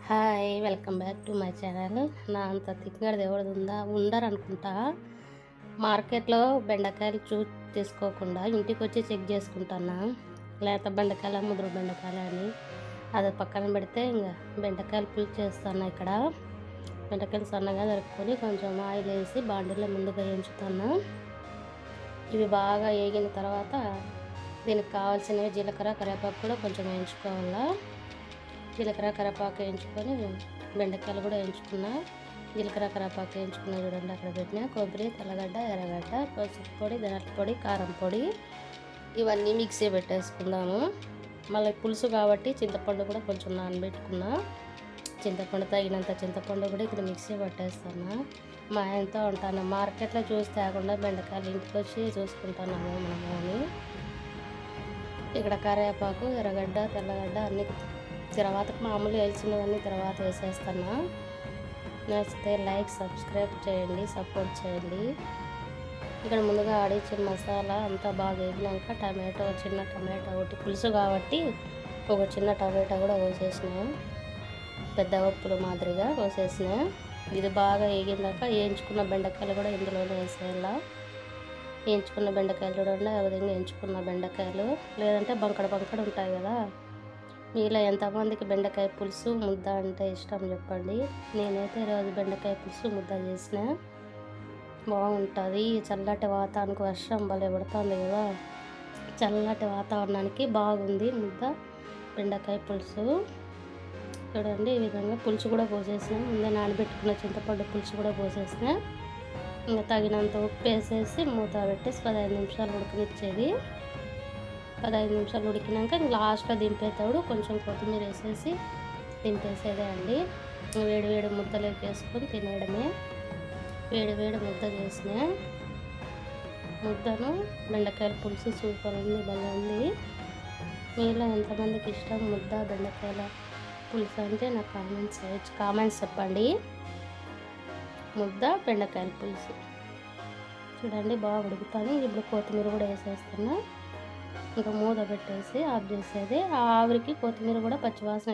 Hi welcome back to my channel. నా అంత తిక్కడిది ఎవరిది ఉండరనుకుంటా. మార్కెట్లో బెండకాయలు తీసుకోకుండా ఇంటికి వచ్చి చెక్ చేసుకుంటాను. లేత బెండకాయల ముదురు బెండకాయలు అని అది పక్కన పెడితే ఇంకా బెండకాయలు పులుసు చేస్తాను. ఇక్కడ బెండకాయలు సన్నగా దొరుకుని కొంచెం ఆయిల్ వేసి బాండీలో ముందుగా వేయించుతాను. ఇవి బాగా వేగిన తర్వాత దీనికి కావాల్సినవి జీలకర్ర కరివేపాకు కూడా కొంచెం వేయించుకోవాలా. జీలకర్ర కరివేపాకు వేయించుకొని బెండకాయలు కూడా వేయించుకున్నా. జీలకర్ర కరివేపాకు వేయించుకున్నా చూడండి, అక్కడ పెట్టిన కొబ్బరి, తెల్లగడ్డ, ఎర్రగడ్డ, పసుపు పొడి, ధనియాల పొడి, కారం పొడి ఇవన్నీ మిక్సీ పెట్టేసుకుందాము. మళ్ళీ పులుసు కాబట్టి చింతపండు కూడా కొంచెం నానబెట్టుకున్నా. చింతపండు తగినంత చింతపండు కూడా ఇక్కడ మిక్సీ పట్టేస్తాను. మా ఆయనతో ఉంటాను, మార్కెట్లో చూసి తేకుండా బెండకాయలు ఇంటికి వచ్చి చూసుకుంటున్నాము మనము అని. ఇక్కడ కరివేపాకు, ఎర్రగడ్డ, తెల్లగడ్డ అన్నీ తర్వాత మామూలు వేసినవన్నీ తర్వాత వేసేస్తాను. నచ్చితే లైక్ సబ్స్క్రైబ్ చేయండి, సపోర్ట్ చేయండి. ఇక్కడ ముందుగా ఆడించిన మసాలా అంతా బాగా వేగినాక చిన్న టమాటో ఒకటి పులుసు కాబట్టి ఒక చిన్న టమాటా కూడా కోసేసిన, పెద్ద ఉప్పులు మాదిరిగా కోసేసిన. ఇది బాగా వేగినాక వేయించుకున్న బెండకాయలు కూడా ఇందులోనే వేసేయాల. వేయించుకున్న బెండకాయలు చూడండి, ఆ విధంగా వేయించుకున్న బెండకాయలు, లేదంటే బంకడ ఉంటాయి కదా. మీలో ఎంతమందికి బెండకాయ పులుసు ముద్ద అంటే ఇష్టం చెప్పండి. నేనైతే ఈరోజు బెండకాయ పులుసు ముద్ద చేసిన, బాగుంటుంది. చల్లటి వాతావరణానికి వర్షం భలే పడుతుంది కదా, చల్లటి వాతావరణానికి బాగుంది ముద్ద బెండకాయ పులుసు. చూడండి ఈ విధంగా పులుసు కూడా పోసేసిన, ముందే నానబెట్టుకున్న చింతపండు పులుసు కూడా పోసేసిన. ఇంకా తగినంత ఉప్పు వేసేసి మూత పెట్టేసి 15 నిమిషాలు ఉడకనిచ్చేది. 15 నిమిషాలు ఉడికినాక లాస్ట్లో దింపేటప్పుడు కొంచెం కొత్తిమీర వేసేసి దింపేసేదే అండి. వేడి వేడి ముద్దలోకి వేసుకొని తినేయడమే. వేడి వేడి ముద్ద చేసిన ముద్దను బెండకాయల పులుసు సూపర్ ఉంది, భలే ఉంది. మీలో ఎంతమందికి ఇష్టం ముద్ద బెండకాయల పులుసు అంటే నాకు కామెంట్స్ చెప్పండి. ముద్ద బెండకాయల పులుసు చూడండి బాగా ఉడుకుతాను. ఇప్పుడు కొత్తిమీర కూడా వేసేస్తున్నా. ఇంకా మూత పెట్టేసి ఆఫ్ చేసేది. ఆ ఆవిరికి కొత్తిమీర కూడా పచ్చివాసన